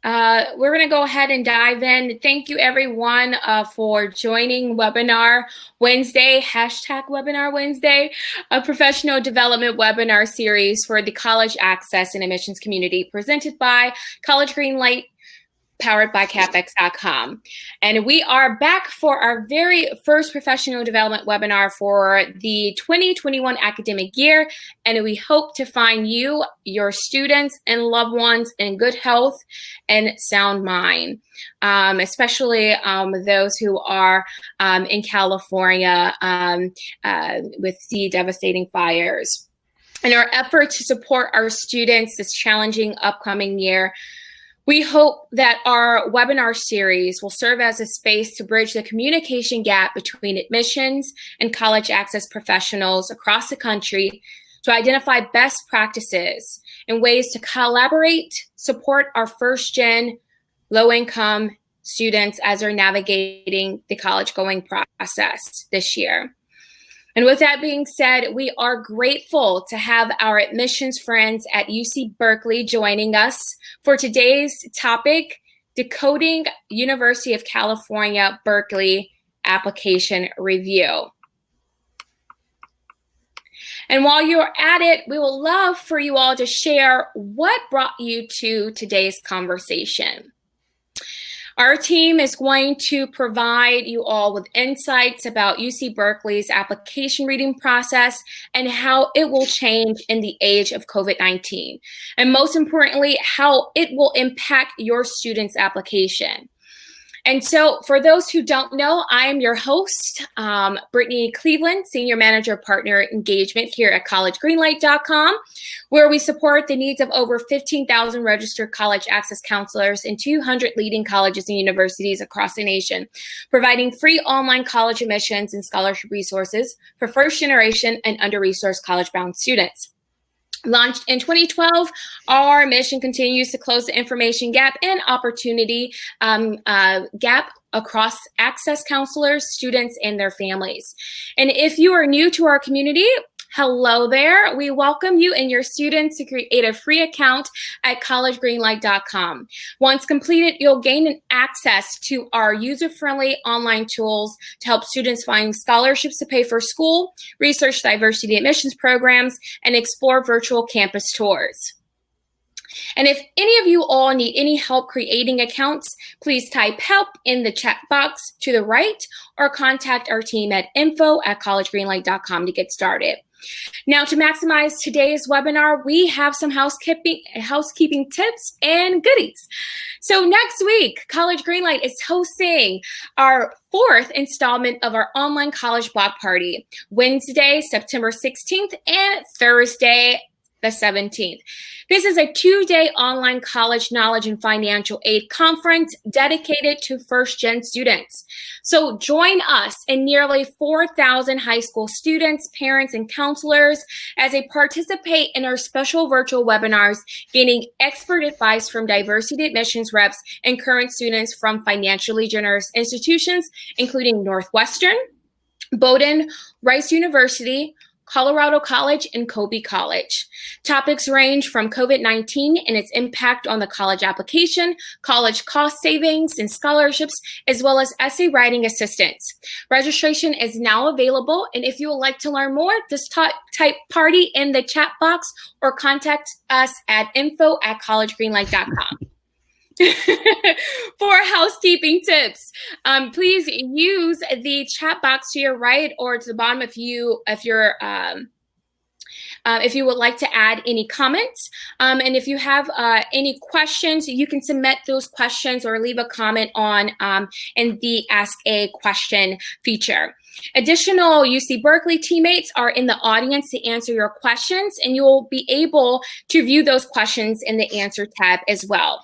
we're going to go ahead and dive in. Thank you, everyone, for joining Webinar Wednesday, #Webinar Wednesday, a professional development webinar series for the college access and admissions community presented by College Greenlight, powered by CapEx.com. And we are back for our very first professional development webinar for the 2021 academic year. And we hope to find you, your students, and loved ones in good health and sound mind, especially those who are in California with the devastating fires. In our effort to support our students this challenging upcoming year, we hope that our webinar series will serve as a space to bridge the communication gap between admissions and college access professionals across the country to identify best practices and ways to collaborate, support our first-gen, low-income students as they're navigating the college-going process this year. And with that being said, we are grateful to have our admissions friends at UC Berkeley joining us for today's topic, Decoding University of California, Berkeley Application Review. And while you're at it, we would love for you all to share what brought you to today's conversation. Our team is going to provide you all with insights about UC Berkeley's application reading process and how it will change in the age of COVID-19. And most importantly, how it will impact your student's application. And so for those who don't know, I am your host, Brittany Cleveland, Senior Manager Partner Engagement here at collegegreenlight.com, where we support the needs of over 15,000 registered college access counselors in 200 leading colleges and universities across the nation, providing free online college admissions and scholarship resources for first-generation and under-resourced college-bound students. Launched in 2012, our mission continues to close the information gap and opportunity gap across access counselors, students, and their families. And if you are new to our community, hello there. We welcome you and your students to create a free account at collegegreenlight.com. Once completed, you'll gain access to our user-friendly online tools to help students find scholarships to pay for school, research diversity admissions programs, and explore virtual campus tours. And if any of you all need any help creating accounts, please type help in the chat box to the right or contact our team at info@collegegreenlight.com to get started. Now, to maximize today's webinar, we have some housekeeping tips and goodies. So next week, College Greenlight is hosting our 4th installment of our online college block party, Wednesday, September 16th, and Thursday, the 17th. This is a 2-day online college knowledge and financial aid conference dedicated to first-gen students. So join us and nearly 4,000 high school students, parents, and counselors as they participate in our special virtual webinars, gaining expert advice from diversity admissions reps and current students from financially generous institutions, including Northwestern, Bowdoin, Rice University, Colorado College, and Kobe College. Topics range from COVID-19 and its impact on the college application, college cost savings and scholarships, as well as essay writing assistance. Registration is now available, and if you would like to learn more, just type party in the chat box or contact us at info@collegegreenlight.com. For housekeeping tips, please use the chat box to your right or to the bottom if you would like to add any comments. And if you have any questions, you can submit those questions or leave a comment on in the Ask a Question feature. Additional UC Berkeley teammates are in the audience to answer your questions, and you'll be able to view those questions in the Answer tab as well.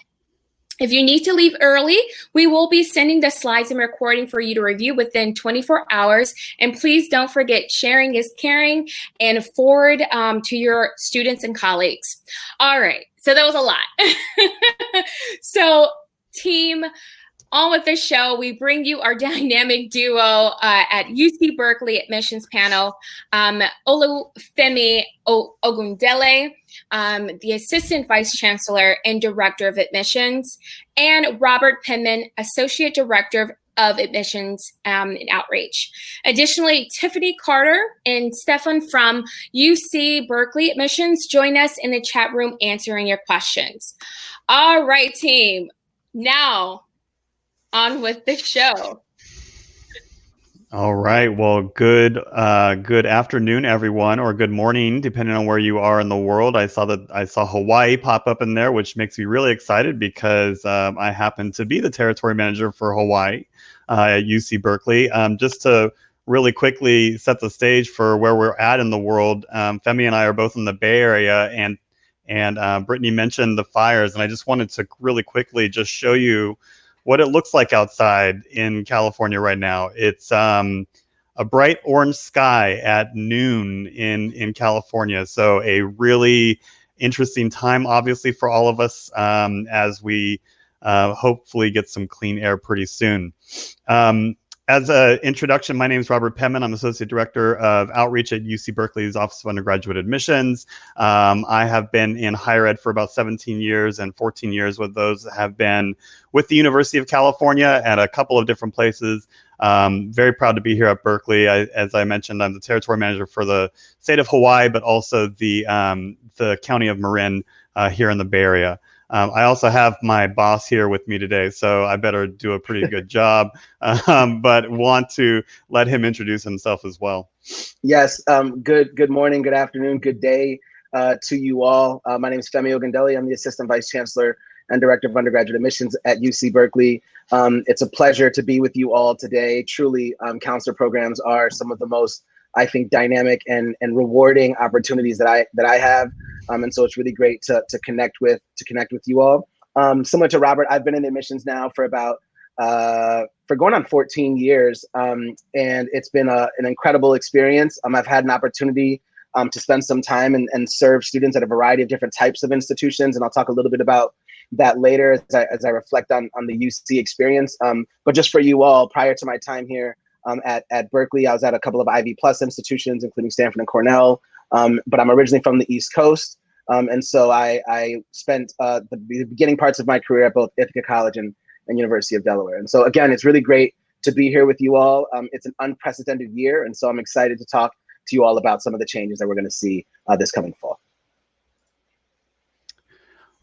If you need to leave early, we will be sending the slides and recording for you to review within 24 hours. And please don't forget, sharing is caring, and forward to your students and colleagues. All right, so that was a lot. So team, On with the show, we bring you our dynamic duo at UC Berkeley admissions panel, Olufemi Ogundele, the Assistant Vice Chancellor and Director of Admissions, and Robert Penman, Associate Director of Admissions and Outreach. Additionally, Tiffany Carter and Stefan from UC Berkeley Admissions join us in the chat room answering your questions. All right, team. Now, on with the show. All right. Well, good afternoon, everyone, or good morning, depending on where you are in the world. I saw Hawaii pop up in there, which makes me really excited because I happen to be the territory manager for Hawaii at UC Berkeley. Just to really quickly set the stage for where we're at in the world, Femi and I are both in the Bay Area, and Brittany mentioned the fires, and I just wanted to really quickly just show you what it looks like outside in California right now. It's a bright orange sky at noon in California. So a really interesting time, obviously, for all of us as we hopefully get some clean air pretty soon. As an introduction, my name is Robert Penman. I'm Associate Director of Outreach at UC Berkeley's Office of Undergraduate Admissions. I have been in higher ed for about 17 years, and 14 years with those have been with the University of California at a couple of different places. Very proud to be here at Berkeley. As I mentioned, I'm the territory manager for the state of Hawaii, but also the county of Marin here in the Bay Area. I also have my boss here with me today, so I better do a pretty good job, but want to let him introduce himself as well. Yes, good morning, good afternoon, good day to you all. My name is Femi Ogundele. I'm the Assistant Vice Chancellor and Director of Undergraduate Admissions at UC Berkeley. It's a pleasure to be with you all today. Truly, counselor programs are some of the most, I think, dynamic and rewarding opportunities that I have. And so it's really great to connect with you all. Similar to Robert, I've been in admissions now for about for going on 14 years, and it's been an incredible experience. I've had an opportunity to spend some time and serve students at a variety of different types of institutions, and I'll talk a little bit about that later as I reflect on the UC experience. But just for you all, prior to my time here at Berkeley, I was at a couple of Ivy Plus institutions, including Stanford and Cornell. But I'm originally from the East Coast. And so I spent the beginning parts of my career at both Ithaca College and University of Delaware. And so again, it's really great to be here with you all. It's an unprecedented year. And so I'm excited to talk to you all about some of the changes that we're going to see this coming fall.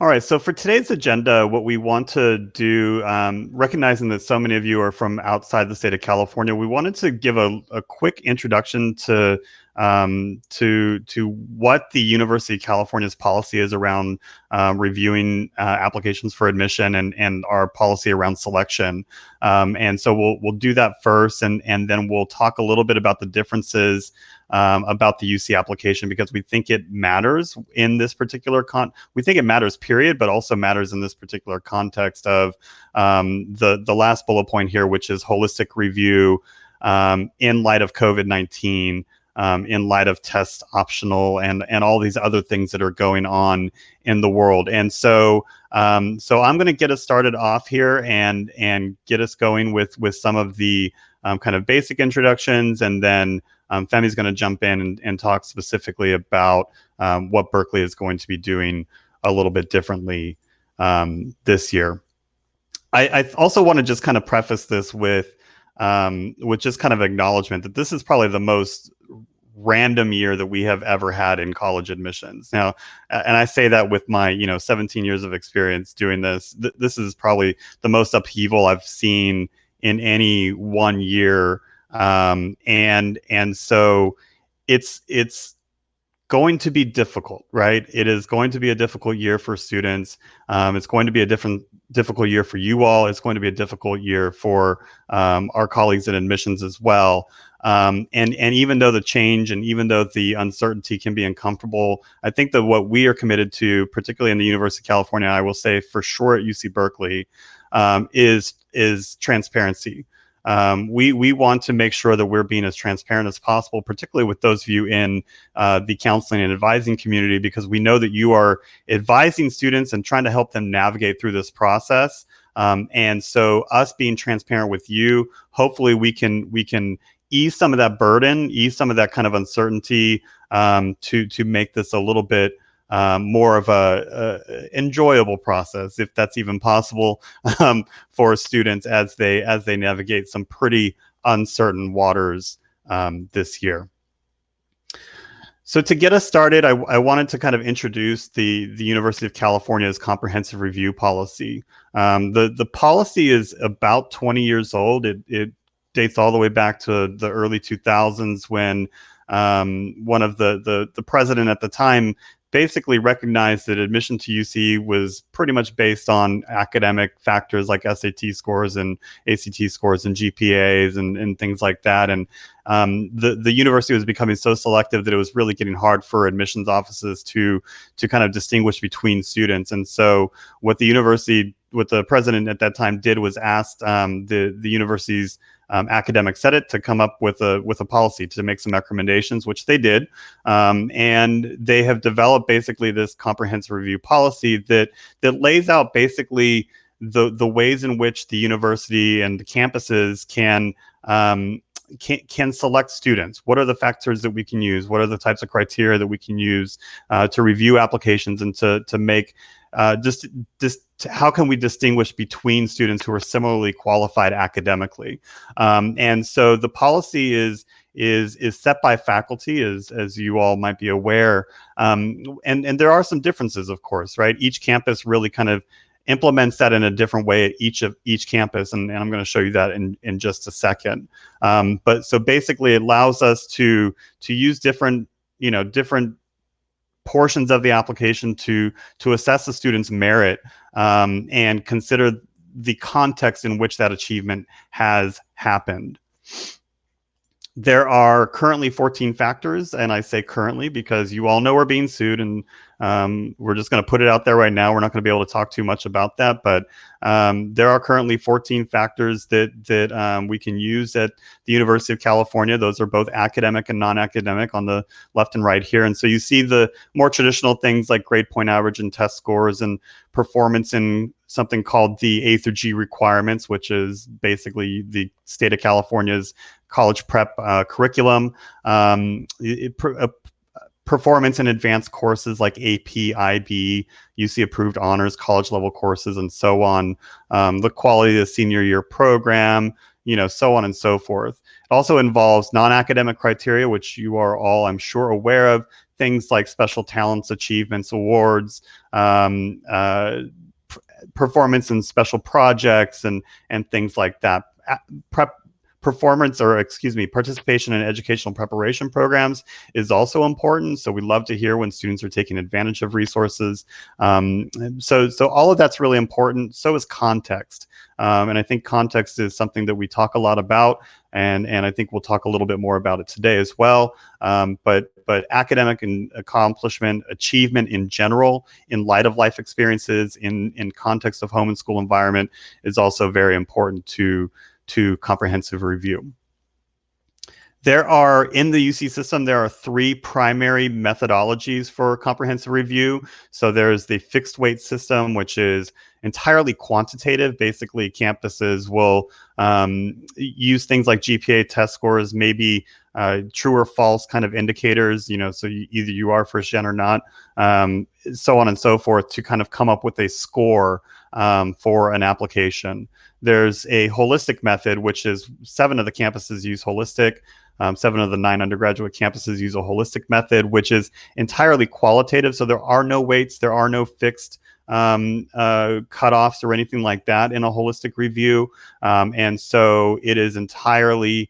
All right, so for today's agenda, what we want to do, recognizing that so many of you are from outside the state of California, we wanted to give a quick introduction to what the University of California's policy is around reviewing applications for admission and our policy around selection. And so we'll do that first, and then we'll talk a little bit about the differences about the UC application, because we think it matters in this particular we think it matters, period, but also matters in this particular context of the last bullet point here, which is holistic review in light of COVID-19, in light of test optional and all these other things that are going on in the world. And so I'm going to get us started off here and get us going with some of the kind of basic introductions, and then Femi's going to jump in and talk specifically about what Berkeley is going to be doing a little bit differently this year. I also want to just kind of preface this with just kind of acknowledgement that this is probably the most random year that we have ever had in college admissions. Now, and I say that with my 17 years of experience doing this. This is probably the most upheaval I've seen in any one year. And so it's going to be difficult, right? It is going to be a difficult year for students. It's going to be a difficult year for you all. It's going to be a difficult year for our colleagues in admissions as well. And even though the change and even though the uncertainty can be uncomfortable, I think that what we are committed to, particularly in the University of California, I will say for sure at UC Berkeley, is transparency. We want to make sure that we're being as transparent as possible, particularly with those of you in the counseling and advising community, because we know that you are advising students and trying to help them navigate through this process. And so us being transparent with you, hopefully we can ease some of that burden, ease some of that kind of uncertainty, to make this a little bit more of a enjoyable process, if that's even possible, for students as they navigate some pretty uncertain waters this year. So to get us started, I wanted to kind of introduce the University of California's comprehensive review policy. The policy is about 20 years old. It dates all the way back to the early 2000s when one of the president at the time basically recognized that admission to UC was pretty much based on academic factors like SAT scores and ACT scores and GPAs and things like that. And the university was becoming so selective that it was really getting hard for admissions offices to kind of distinguish between students. And so what the president at that time did was asked the university's academic senate to come up with a policy to make some recommendations, which they did, and they have developed basically this comprehensive review policy that lays out basically the ways in which the university and the campuses can select students. What are the factors that we can use? What are the types of criteria that we can use to review applications and to make how can we distinguish between students who are similarly qualified academically? And so the policy is set by faculty, as you all might be aware, and there are some differences, of course, right? Each campus really kind of implements that in a different way at each campus, and I'm going to show you that in just a second. But so basically, it allows us to use different portions of the application to assess the student's merit and consider the context in which that achievement has happened. There are currently 14 factors, and I say currently because you all know we're being sued, and we're just going to put it out there right now. We're not going to be able to talk too much about that, but there are currently 14 factors that we can use at the University of California. Those are both academic and non-academic on the left and right here. And so you see the more traditional things like grade point average and test scores and performance in something called the A through G requirements, which is basically the state of California's college prep curriculum. Performance in advanced courses like AP, IB, UC approved honors, college level courses, and so on. The quality of the senior year program, so on and so forth. It also involves non-academic criteria, which you are all, I'm sure, aware of. Things like special talents, achievements, awards, performance in special projects, and things like that. Participation in educational preparation programs is also important. So we love to hear when students are taking advantage of resources. So all of that's really important. So is context. And I think context is something that we talk a lot about, and I think we'll talk a little bit more about it today as well. But academic and accomplishment, achievement in general, in light of life experiences, in context of home and school environment, is also very important to comprehensive review. In the UC system, there are 3 primary methodologies for comprehensive review. So there's the fixed weight system, which is entirely quantitative. Basically, campuses will use things like GPA test scores, maybe true or false kind of indicators, so either you are first gen or not, so on and so forth, to kind of come up with a score for an application. There's a holistic method, which is 7 of the campuses use holistic. 7 of the 9 undergraduate campuses use a holistic method, which is entirely qualitative. So there are no weights, there are no fixed cutoffs or anything like that in a holistic review. And so it is entirely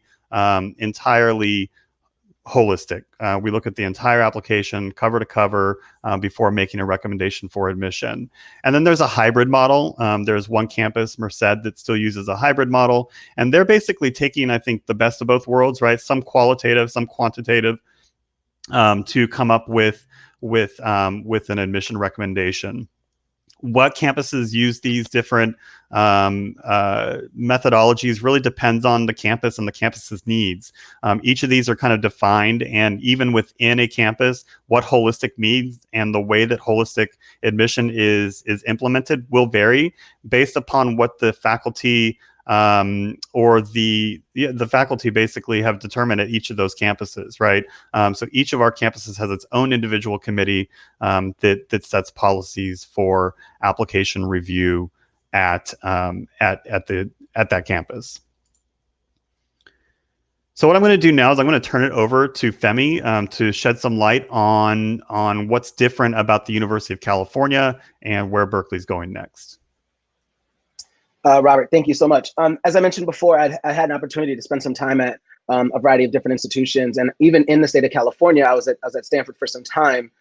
holistic. We look at the entire application cover to cover before making a recommendation for admission. And then there's a hybrid model. There's one campus, Merced, that still uses a hybrid model. And they're basically taking, I think, the best of both worlds, right? Some qualitative, some quantitative, to come up with an admission recommendation. what campuses use these different methodologies really depends on the campus and the campus's needs. Each of these are kind of defined, and even within a campus, what holistic means and the way that holistic admission is implemented will vary based upon what the faculty or the faculty basically have determined at each of those campuses, right? So each of our campuses has its own individual committee that sets policies for application review at that campus. So what I'm going to do now is I'm going to turn it over to Femi to shed some light on what's different about the University of California and where Berkeley's going next. Robert, thank you so much. As I mentioned before, I had an opportunity to spend some time at a variety of different institutions, and even in the state of California, I was at Stanford for some time.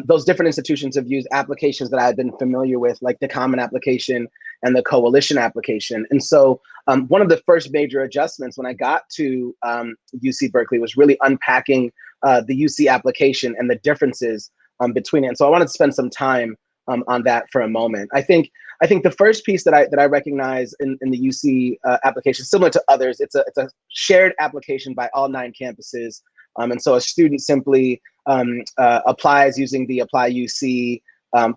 Those different institutions have used applications that I had been familiar with, like the Common Application and the Coalition Application. And so one of the first major adjustments when I got to UC Berkeley was really unpacking the UC application and the differences between it. And so I wanted to spend some time on that for a moment. I think the first piece that I recognize in the UC application, similar to others, it's a shared application by all 9 campuses. And so a student simply applies using the Apply UC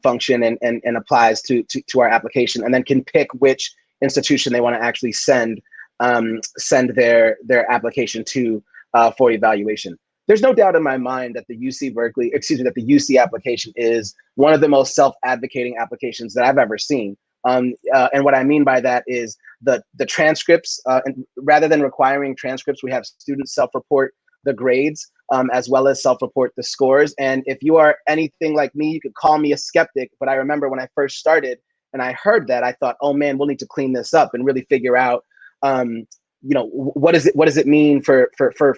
function and applies to our application, and then can pick which institution they want to actually send their application to for evaluation. There's no doubt in my mind that the UC application is one of the most self-advocating applications that I've ever seen. And what I mean by that is the transcripts, and rather than requiring transcripts, we have students self-report the grades as well as self-report the scores. And if you are anything like me, you could call me a skeptic, but I remember when I first started and I heard that, I thought, oh man, we'll need to clean this up and really figure out what does it mean for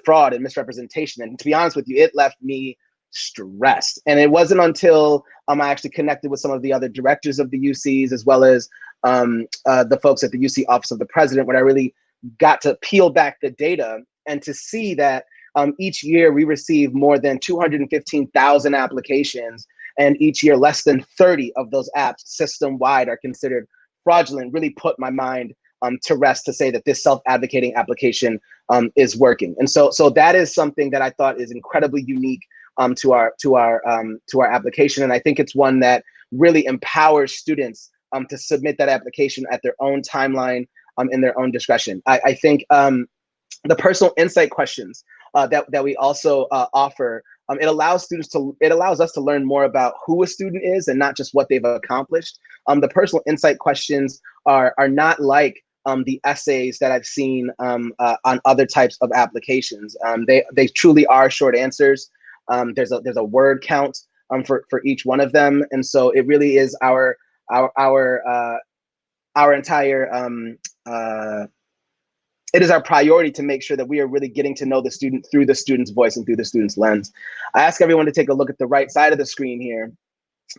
fraud and misrepresentation. And to be honest with you, it left me stressed. And it wasn't until I actually connected with some of the other directors of the UCs, as well as the folks at the UC Office of the President, when I really got to peel back the data and to see that each year we receive more than 215,000 applications, and each year less than 30 of those apps system-wide are considered fraudulent, really put my mind to rest to say that this self-advocating application is working. And so that is something that I thought is incredibly unique to our application. And I think it's one that really empowers students to submit that application at their own timeline, in their own discretion. I think the personal insight questions that we also offer, it allows us to learn more about who a student is and not just what they've accomplished. The personal insight questions are not like the essays that I've seen on other types of applications. They truly are short answers. There's a word count for each one of them, and so it really is our entire it is our priority to make sure that we are really getting to know the student through the student's voice and through the student's lens. I ask everyone to take a look at the right side of the screen here.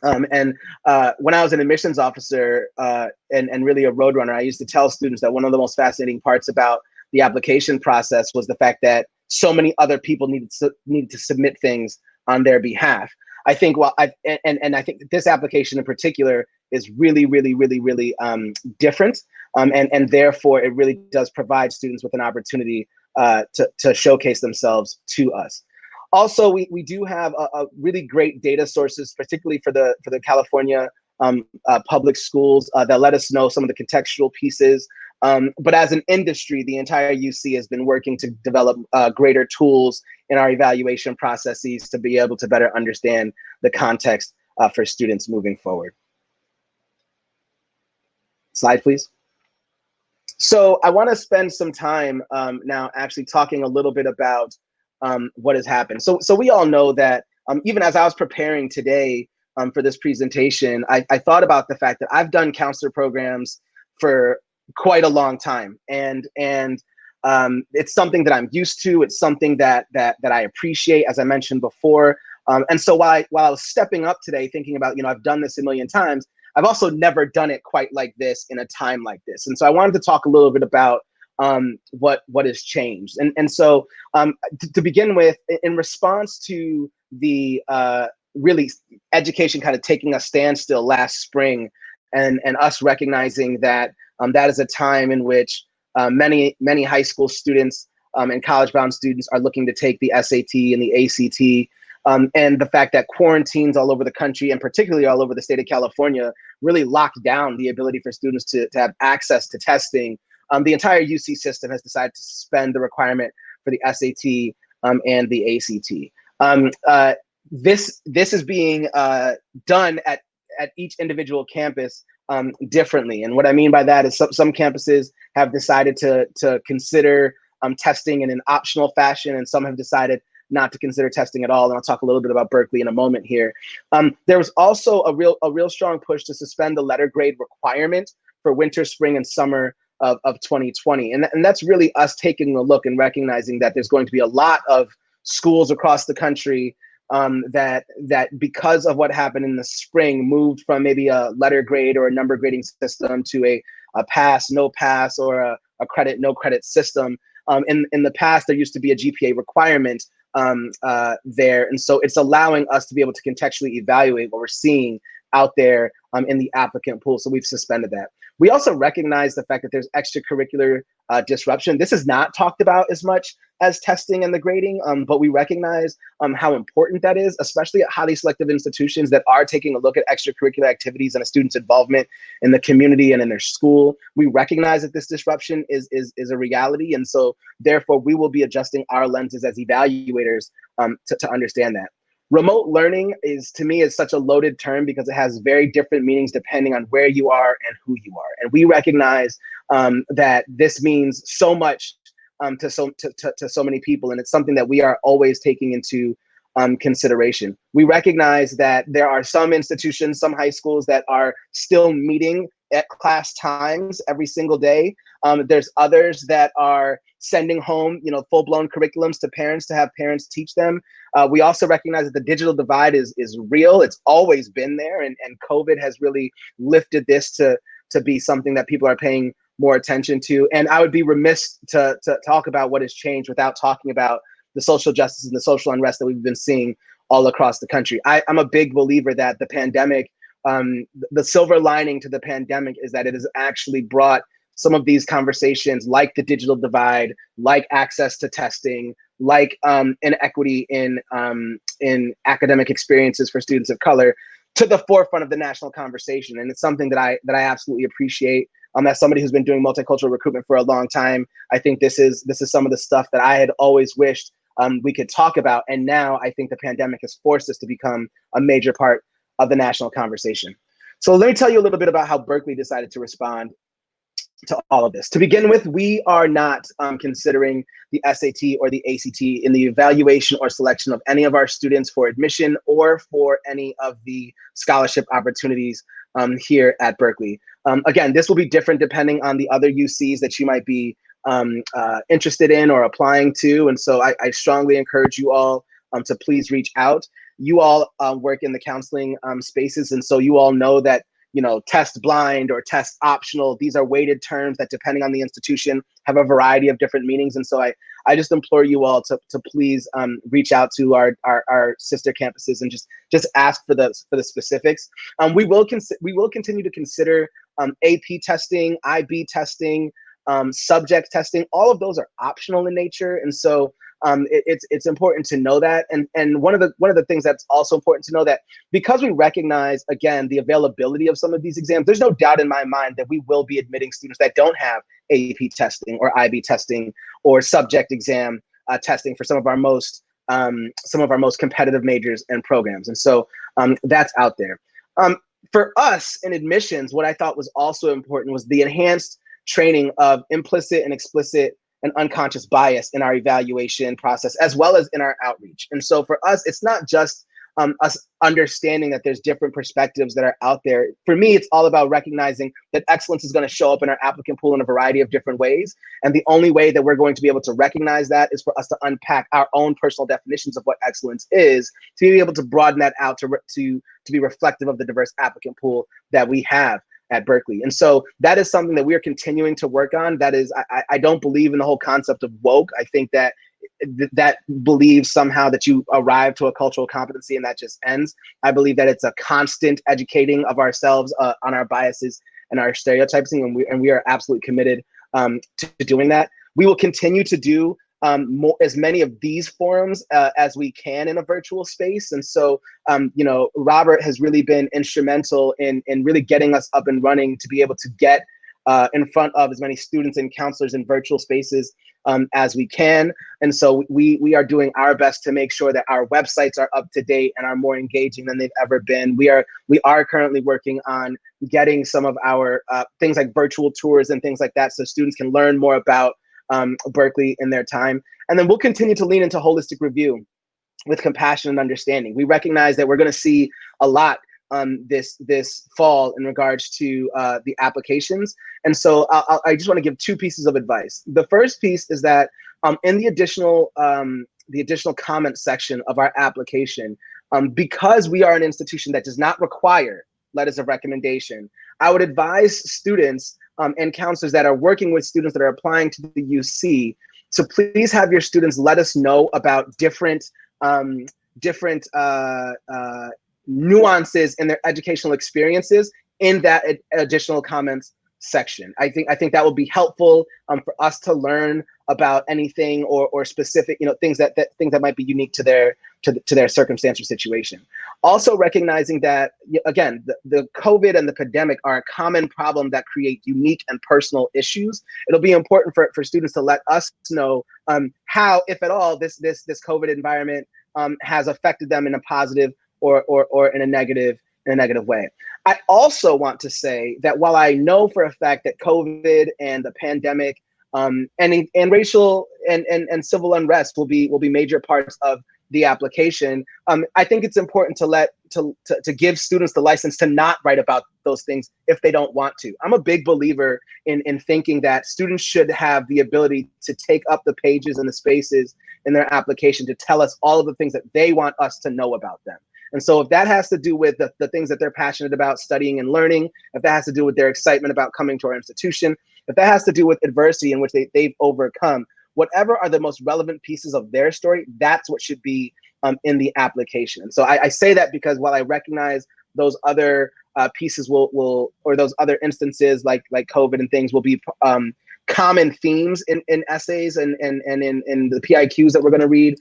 When I was an admissions officer and really a roadrunner, I used to tell students that one of the most fascinating parts about the application process was the fact that so many other people needed to submit things on their behalf. I think I think this application in particular is really different, and therefore it really does provide students with an opportunity to showcase themselves to us. Also, we do have a really great data sources, particularly for the California public schools, that let us know some of the contextual pieces. But as an industry, the entire UC has been working to develop greater tools in our evaluation processes to be able to better understand the context for students moving forward. Slide, please. So I want to spend some time now actually talking a little bit about what has happened. So we all know that even as I was preparing today for this presentation, I thought about the fact that I've done counselor programs for quite a long time, and it's something that I'm used to. It's something that I appreciate, as I mentioned before. And so while I was stepping up today, thinking about, I've done this a million times, I've also never done it quite like this in a time like this. And so I wanted to talk a little bit about what has changed. And so to begin with, in response to the really education kind of taking a standstill last spring, and us recognizing that that is a time in which many high school students and college-bound students are looking to take the SAT and the ACT. And the fact that quarantines all over the country, and particularly all over the state of California, really locked down the ability for students to have access to testing. The entire UC system has decided to suspend the requirement for the SAT and the ACT. This is being done at each individual campus differently. And what I mean by that is some campuses have decided to consider testing in an optional fashion, and some have decided not to consider testing at all. And I'll talk a little bit about Berkeley in a moment here. There was also a real strong push to suspend the letter grade requirement for winter, spring, and summer of 2020. And that's really us taking a look and recognizing that there's going to be a lot of schools across the country that because of what happened in the spring moved from maybe a letter grade or a number grading system to a pass, no pass, or a credit, no credit system. In the past, there used to be a GPA requirement there. And so it's allowing us to be able to contextually evaluate what we're seeing out there in the applicant pool. So we've suspended that. We also recognize the fact that there's extracurricular disruption. This is not talked about as much as testing and the grading, but we recognize how important that is, especially at highly selective institutions that are taking a look at extracurricular activities and a student's involvement in the community and in their school. We recognize that this disruption is a reality. And so therefore we will be adjusting our lenses as evaluators to understand that. Remote learning to me is such a loaded term because it has very different meanings depending on where you are and who you are. And we recognize that this means so much to so many people, and it's something that we are always taking into consideration. We recognize that there are some institutions, some high schools that are still meeting at class times every single day. There's others that are sending home, full-blown curriculums to parents to have parents teach them. We also recognize that the digital divide is real. It's always been there, and COVID has really lifted this to be something that people are paying more attention to. And I would be remiss to talk about what has changed without talking about the social justice and the social unrest that we've been seeing all across the country. I'm a big believer that the pandemic, the silver lining to the pandemic is that it has actually brought some of these conversations like the digital divide, like access to testing, like inequity in academic experiences for students of color to the forefront of the national conversation. And it's something that I absolutely appreciate. As somebody who's been doing multicultural recruitment for a long time, I think this is some of the stuff that I had always wished we could talk about. And now I think the pandemic has forced us to become a major part of the national conversation. So let me tell you a little bit about how Berkeley decided to respond to all of this. To begin with, we are not considering the SAT or the ACT in the evaluation or selection of any of our students for admission or for any of the scholarship opportunities here at Berkeley. Again, this will be different depending on the other UCs that you might be interested in or applying to. And so I strongly encourage you all to please reach out. You all work in the counseling spaces, and so you all know that test blind or test optional, these are weighted terms that depending on the institution have a variety of different meanings. And so I just implore you all to please reach out to our sister campuses and just ask for the specifics. We will continue to consider AP testing, IB testing, subject testing. All of those are optional in nature. And so it's important to know that. And one of the things that's also important to know that because we recognize, again, the availability of some of these exams, there's no doubt in my mind that we will be admitting students that don't have AP testing or IB testing or subject exam testing for some of our most competitive majors and programs. And so that's out there. For us in admissions, what I thought was also important was the enhanced training of implicit and explicit and unconscious bias in our evaluation process, as well as in our outreach. And so for us, it's not just us understanding that there's different perspectives that are out there. For me, it's all about recognizing that excellence is going to show up in our applicant pool in a variety of different ways. And the only way that we're going to be able to recognize that is for us to unpack our own personal definitions of what excellence is, to be able to broaden that out to be reflective of the diverse applicant pool that we have at Berkeley. And so that is something that we are continuing to work on. That is, I don't believe in the whole concept of woke. I think that that believes somehow that you arrive to a cultural competency and that just ends. I believe that it's a constant educating of ourselves on our biases and our stereotypes, and we are absolutely committed to doing that. We will continue to do as many of these forums as we can in a virtual space. And so, Robert has really been instrumental in really getting us up and running to be able to get in front of as many students and counselors in virtual spaces as we can. And so we are doing our best to make sure that our websites are up to date and are more engaging than they've ever been. We are currently working on getting some of our things like virtual tours and things like that so students can learn more about Berkeley in their time. And then we'll continue to lean into holistic review with compassion and understanding. We recognize that we're going to see a lot this fall in regards to the applications. And so I just want to give two pieces of advice. The first piece is that in the additional comment section of our application, because we are an institution that does not require letters of recommendation, I would advise students and counselors that are working with students that are applying to the UC to please have your students let us know about different nuances in their educational experiences in that additional comments section. I think that will be helpful for us to learn about anything or specific things that might be unique to their circumstance or situation. Also recognizing that again the COVID and the pandemic are a common problem that create unique and personal issues. It'll be important for students to let us know how, if at all, this COVID environment has affected them in a positive or in a negative way. I also want to say that while I know for a fact that COVID and the pandemic and racial and civil unrest will be major parts of the application, I think it's important to give students the license to not write about those things if they don't want to. I'm a big believer in thinking that students should have the ability to take up the pages and the spaces in their application to tell us all of the things that they want us to know about them. And so if that has to do with the things that they're passionate about studying and learning, if that has to do with their excitement about coming to our institution, if that has to do with adversity in which they've overcome, whatever are the most relevant pieces of their story, that's what should be in the application. And so I say that because while I recognize those other pieces or those other instances like COVID and things will be common themes in essays and in the PIQs that we're going to read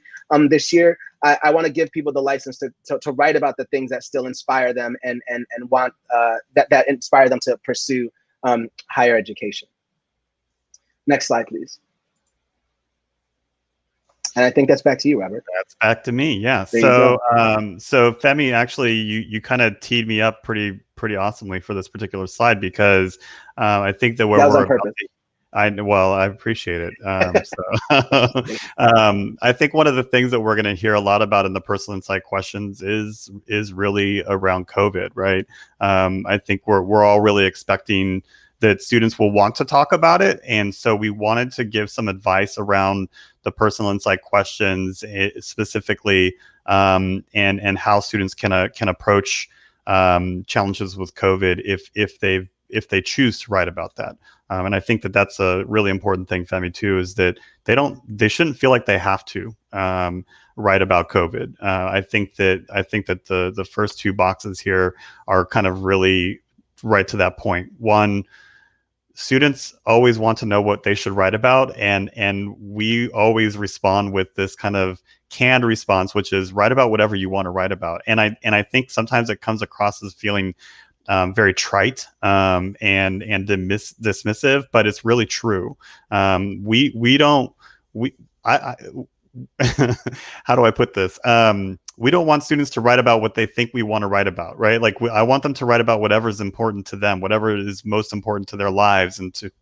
this year, I want to give people the license to write about the things that still inspire them and want that inspire them to pursue higher education. Next slide, please. And I think that's back to you, Robert. That's back to me. Yeah. So Femi, actually, you kind of teed me up pretty awesomely for this particular slide because I think that that was on purpose. I appreciate it. I think one of the things that we're going to hear a lot about in the personal insight questions is really around COVID, right? I think we're all really expecting that students will want to talk about it, and so we wanted to give some advice around the personal insight questions specifically, and how students can approach challenges with COVID if they choose to write about that. And I think that that's a really important thing, Femi, too, is that they shouldn't feel like they have to write about COVID. I think that the first two boxes here are kind of really right to that point. One, students always want to know what they should write about, and we always respond with this kind of canned response, which is write about whatever you want to write about. And I think sometimes it comes across as feeling very trite and dismissive, but it's really true. How do I put this? We don't want students to write about what they think we want to write about, right? Like I want them to write about whatever is important to them, whatever is most important to their lives and to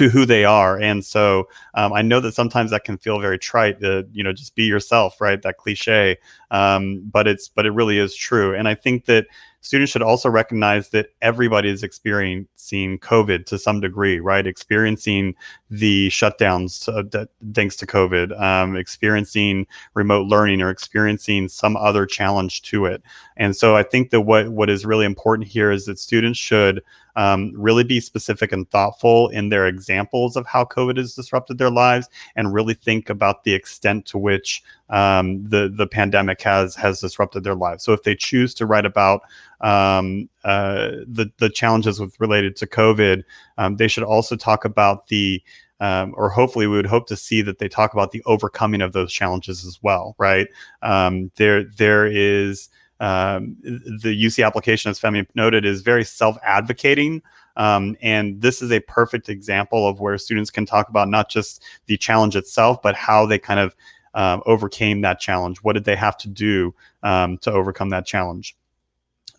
who they are. And so I know that sometimes that can feel very trite, just be yourself, right? That cliche, but it really is true. And I think that students should also recognize that everybody is experiencing COVID to some degree, right? Experiencing the shutdowns thanks to COVID, experiencing remote learning, or experiencing some other challenge to it. And so I think that what is really important here is that students should really be specific and thoughtful in their examples of how COVID has disrupted their lives, and really think about the extent to which the pandemic has disrupted their lives. So if they choose to write about the challenges related to COVID, they should also talk about or hopefully we would hope to see that they talk about the overcoming of those challenges as well, right? There is the UC application, as Femi noted, is very self-advocating. And this is a perfect example of where students can talk about not just the challenge itself, but how they kind of overcame that challenge. What did they have to do to overcome that challenge?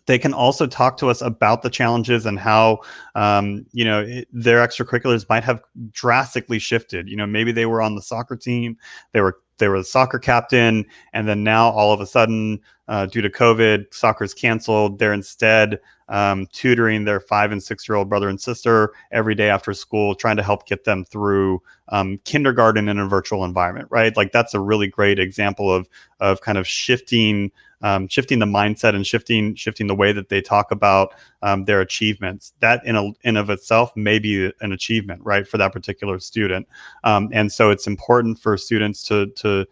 They can also talk to us about the challenges and how, their extracurriculars might have drastically shifted. Maybe they were on the soccer team, they were the soccer captain, and then now all of a sudden, due to COVID, soccer's canceled. They're instead tutoring their 5 and 6-year-old brother and sister every day after school, trying to help get them through kindergarten in a virtual environment, right? Like, that's a really great example of kind of shifting the mindset and shifting the way that they talk about their achievements. That in of itself may be an achievement, right, for that particular student. And so it's important for students to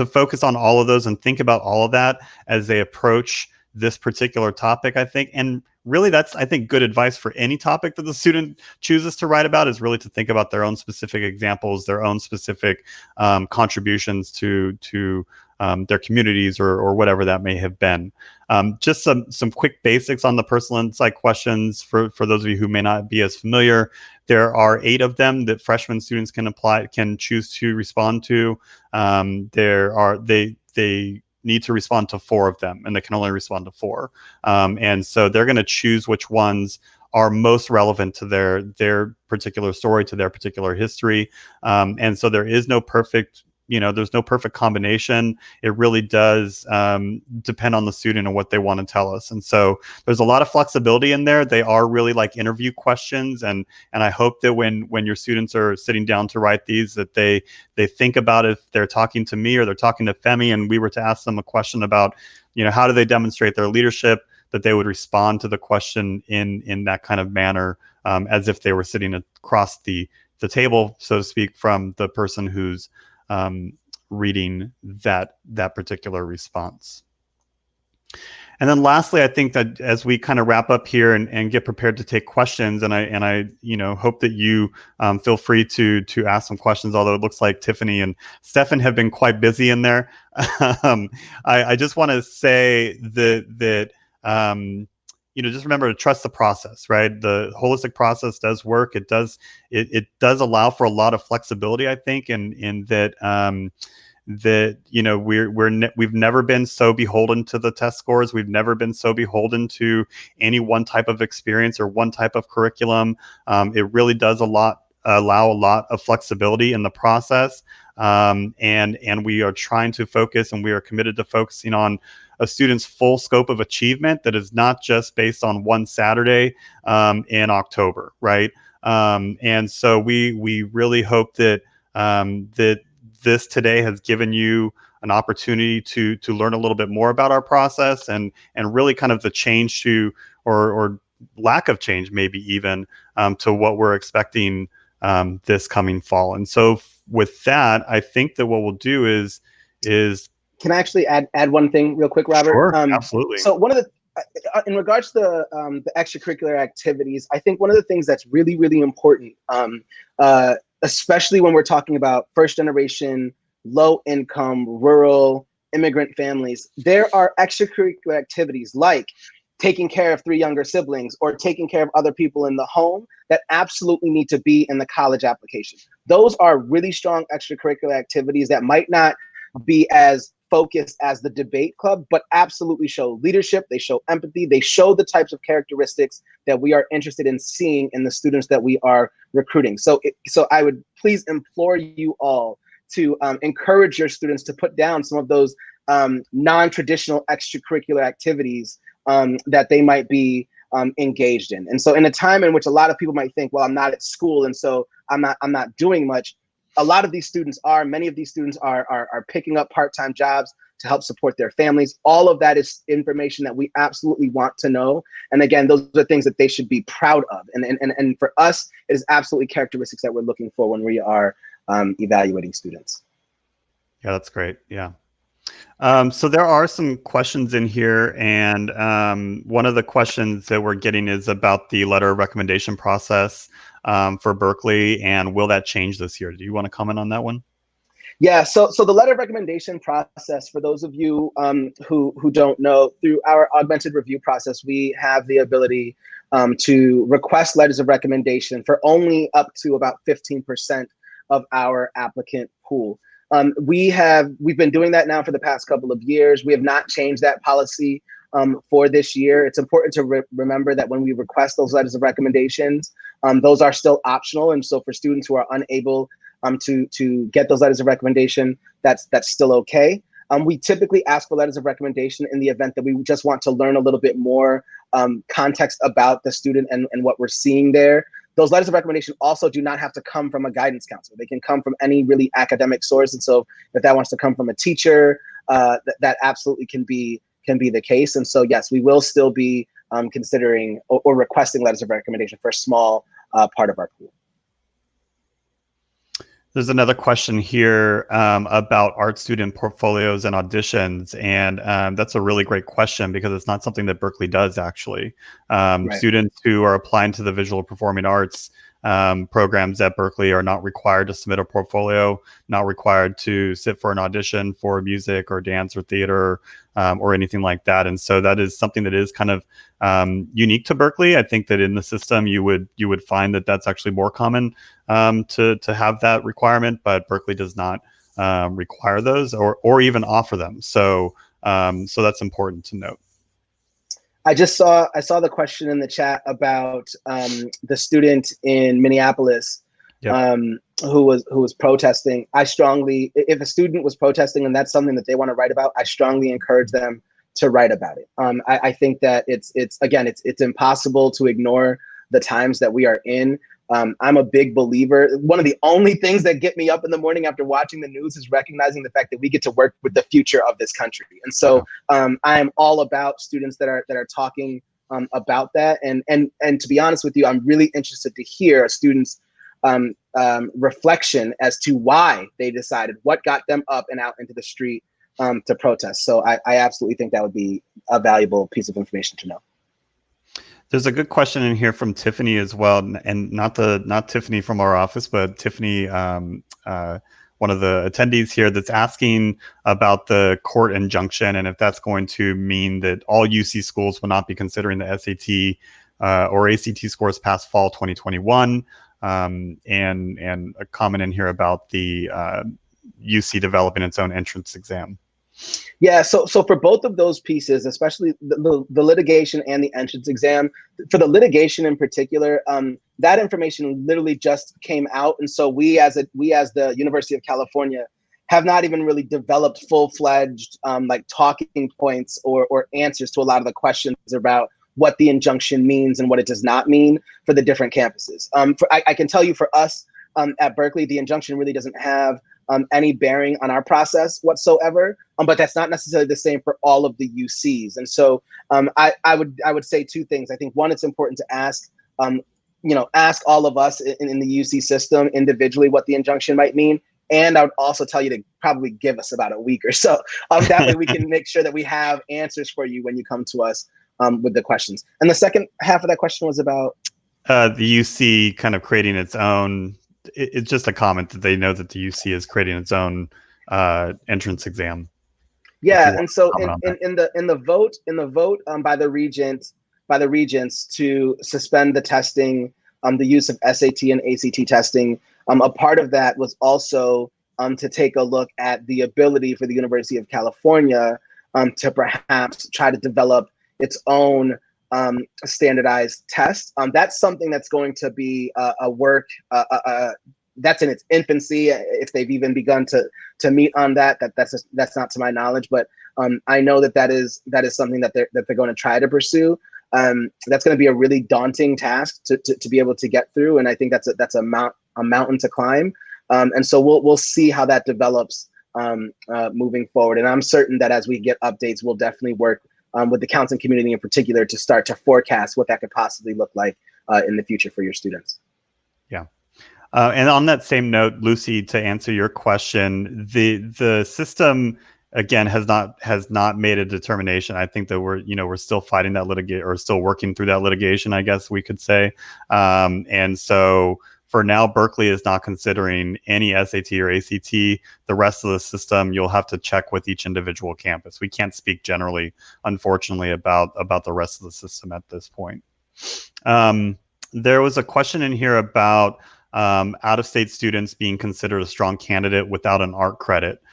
focus on all of those and think about all of that as they approach this particular topic, I think. And really, that's, I think, good advice for any topic that the student chooses to write about, is really to think about their own specific examples, their own specific contributions to their communities, or whatever that may have been. Just some quick basics on the personal insight questions for those of you who may not be as familiar. There are 8 of them that freshman students can choose to respond to. They need to respond to 4 of them, and they can only respond to 4. And so they're going to choose which ones are most relevant to their particular story, to their particular history. And so there is no perfect, there's no perfect combination. It really does depend on the student and what they want to tell us. And so there's a lot of flexibility in there. They are really like interview questions. And I hope that when your students are sitting down to write these, that they think about if they're talking to me or they're talking to Femi, and we were to ask them a question about, how do they demonstrate their leadership, that they would respond to the question in that kind of manner, as if they were sitting across the table, so to speak, from the person who's reading that particular response. And then lastly, I think that as we kind of wrap up here and get prepared to take questions, and I hope that you feel free to ask some questions, although it looks like Tiffany and Stefan have been quite busy in there. I just want to say that just remember to trust the process, right? The holistic process does work. It does allow for a lot of flexibility, I think, in that we've never been so beholden to the test scores. We've never been so beholden to any one type of experience or one type of curriculum. It really does allow a lot of flexibility in the process. And we are trying to focus, and we are committed to focusing on a student's full scope of achievement that is not just based on one Saturday in October, right? And so we really hope that that this today has given you an opportunity to learn a little bit more about our process, and really kind of the change to, or lack of change, maybe even to what we're expecting this coming fall. And so with that, I think that what we'll do is Can I actually add one thing real quick, Robert? Sure, absolutely. So one of the, in regards to the extracurricular activities, I think one of the things that's really, really important, especially when we're talking about first generation, low income, rural, immigrant families, there are extracurricular activities like taking care of 3 younger siblings or taking care of other people in the home that absolutely need to be in the college application. Those are really strong extracurricular activities that might not be as focused as the debate club, but absolutely show leadership, they show empathy, they show the types of characteristics that we are interested in seeing in the students that we are recruiting. So I would please implore you all to encourage your students to put down some of those non-traditional extracurricular activities that they might be engaged in. And so in a time in which a lot of people might think, well, I'm not at school, and so I'm not doing much, a lot of these students many of these students are picking up part-time jobs to help support their families. All of that is information that we absolutely want to know. And again, those are things that they should be proud of. And for us, it is absolutely characteristics that we're looking for when we are evaluating students. Yeah, that's great. Yeah. So there are some questions in here, and one of the questions that we're getting is about the letter of recommendation process for Berkeley, and will that change this year? Do you want to comment on that one? Yeah, so the letter of recommendation process, for those of you who don't know, through our augmented review process, we have the ability to request letters of recommendation for only up to about 15% of our applicant pool. We've been doing that now for the past couple of years. We have not changed that policy for this year. It's important to remember that when we request those letters of recommendations, those are still optional. And so for students who are unable to get those letters of recommendation, that's still okay. We typically ask for letters of recommendation in the event that we just want to learn a little bit more context about the student and what we're seeing there. Those letters of recommendation also do not have to come from a guidance counselor. They can come from any really academic source. And so if that wants to come from a teacher, that absolutely can be the case. And so, yes, we will still be considering or requesting letters of recommendation for a small part of our pool. There's another question here about art student portfolios and auditions, and that's a really great question because it's not something that Berkeley does, actually. Right. Students who are applying to the visual performing arts programs at Berkeley are not required to submit a portfolio, not required to sit for an audition for music or dance or theater or anything like that. And so that is something that is kind of unique to Berkeley. I think that in the system you would find that that's actually more common to have that requirement, but Berkeley does not require those or even offer them. So so that's important to note. I saw the question in the chat about the student in Minneapolis. Yep. Who was protesting. If a student was protesting and that's something that they want to write about, I strongly encourage them to write about it. I think that it's impossible to ignore the times that we are in. I'm a big believer. One of the only things that get me up in the morning after watching the news is recognizing the fact that we get to work with the future of this country. And so I am all about students that are talking about that. And to be honest with you, I'm really interested to hear a student's reflection as to why they decided, what got them up and out into the street to protest. So I absolutely think that would be a valuable piece of information to know. There's a good question in here from Tiffany as well, and not Tiffany from our office, but Tiffany, one of the attendees here, that's asking about the court injunction and if that's going to mean that all UC schools will not be considering the SAT or ACT scores past fall 2021, and a comment in here about the UC developing its own entrance exam. Yeah, so for both of those pieces, especially the litigation and the entrance exam, for the litigation in particular, that information literally just came out, and so we as the University of California have not even really developed full-fledged like talking points or answers to a lot of the questions about what the injunction means and what it does not mean for the different campuses. I can tell you for us at Berkeley, the injunction really doesn't have any bearing on our process whatsoever, but that's not necessarily the same for all of the UCs. And so I would say two things. I think one, it's important to ask all of us in the UC system individually what the injunction might mean. And I would also tell you to probably give us about a week or so. That way we can make sure that we have answers for you when you come to us with the questions. And the second half of that question was about the UC kind of creating its own. It's just a comment that they know that the UC is creating its own entrance exam. Yeah, and so in the vote by the regents to suspend the testing, the use of SAT and ACT testing, a part of that was also to take a look at the ability for the University of California to perhaps try to develop its own standardized test. That's something that's going to be a work that's in its infancy. If they've even begun to meet on that's not to my knowledge, but I know that is something that they're going to try to pursue. That's going to be a really daunting task to be able to get through, and I think that's a mountain to climb. And so we'll see how that develops moving forward. And I'm certain that as we get updates, we'll definitely work with the counseling community in particular to start to forecast what that could possibly look like in the future for your students. Yeah. And on that same note, Lucy, to answer your question, the system again has not made a determination. I think that we're still fighting that litigation, or still working through that litigation, I guess we could say. And so for now, Berkeley is not considering any SAT or ACT. The rest of the system, you'll have to check with each individual campus. We can't speak generally, unfortunately, about the rest of the system at this point. There was a question in here about out-of-state students being considered a strong candidate without an art credit.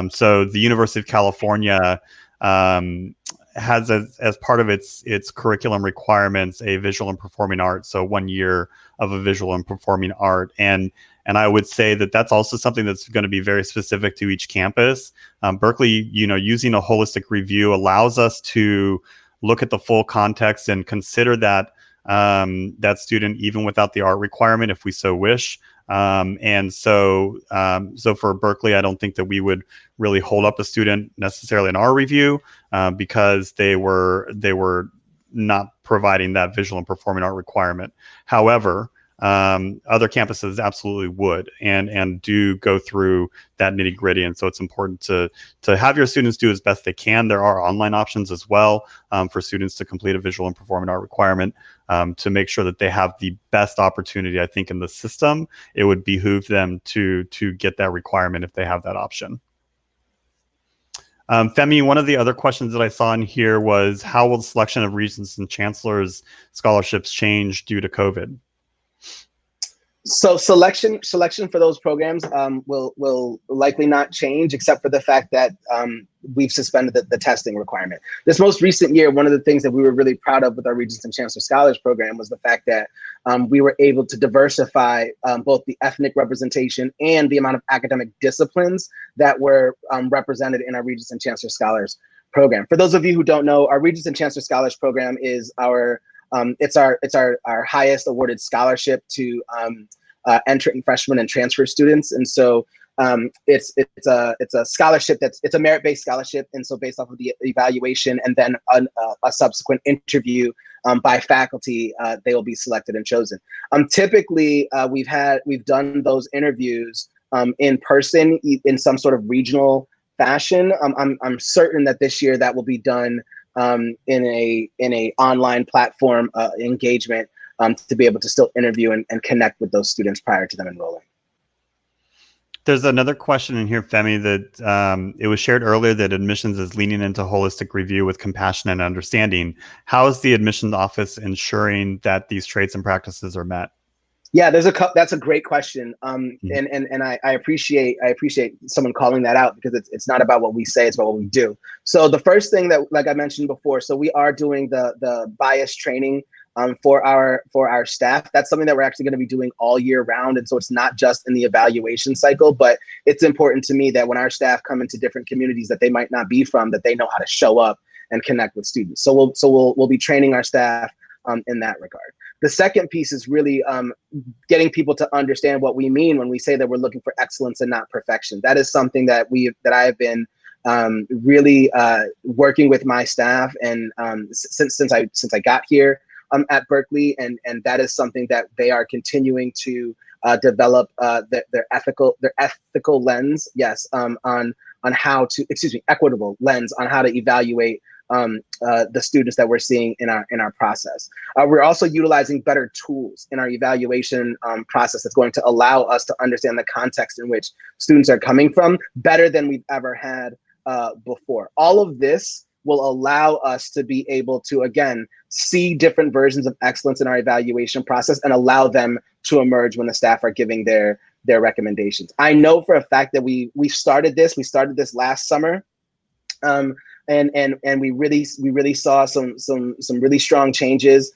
So the University of California has as part of its curriculum requirements a visual and performing arts, so 1 year of a visual and performing art, and I would say that that's also something that's going to be very specific to each campus. Berkeley, using a holistic review allows us to look at the full context and consider that student even without the art requirement if we so wish. And so for Berkeley, I don't think that we would really hold up a student necessarily in our review because they were not providing that visual and performing art requirement. However, other campuses absolutely would and do go through that nitty gritty. And so it's important to have your students do as best they can. There are online options as well for students to complete a visual and performing art requirement to make sure that they have the best opportunity. I think in the system, it would behoove them to get that requirement if they have that option. Femi, one of the other questions that I saw in here was, how will the selection of regents and chancellors scholarships change due to COVID? So selection for those programs will likely not change, except for the fact that we've suspended the testing requirement. This most recent year, one of the things that we were really proud of with our Regents and Chancellor Scholars program was the fact that we were able to diversify both the ethnic representation and the amount of academic disciplines that were represented in our Regents and Chancellor Scholars program. For those of you who don't know, our Regents and Chancellor Scholars program is our highest awarded scholarship to entrant freshmen and transfer students, and so it's a scholarship it's a merit-based scholarship, and so based off of the evaluation and then a subsequent interview by faculty, they will be selected and chosen. Typically, we've done those interviews in person in some sort of regional fashion. I'm certain that this year that will be done in a online platform engagement to be able to still interview and connect with those students prior to them enrolling. There's another question in here, Femi, that it was shared earlier that admissions is leaning into holistic review with compassion and understanding. How is the admissions office ensuring that these traits and practices are met? Yeah, that's a great question, and I appreciate someone calling that out, because it's not about what we say, it's about what we do. So the first thing that, like I mentioned before, so we are doing the bias training for our staff. That's something that we're actually going to be doing all year round, and so it's not just in the evaluation cycle, but it's important to me that when our staff come into different communities that they might not be from, that they know how to show up and connect with students. So we'll be training our staff in that regard. The second piece is really getting people to understand what we mean when we say that we're looking for excellence and not perfection. That is something that I have been really working with my staff and since I got here at Berkeley, and that is something that they are continuing to develop their ethical lens, yes, on how to, equitable lens on how to evaluate the students that we're seeing in our process. We're also utilizing better tools in our evaluation process that's going to allow us to understand the context in which students are coming from better than we've ever had before. All of this will allow us to be able to, again, see different versions of excellence in our evaluation process and allow them to emerge when the staff are giving their recommendations. I know for a fact that we started this last summer. And we really saw some really strong changes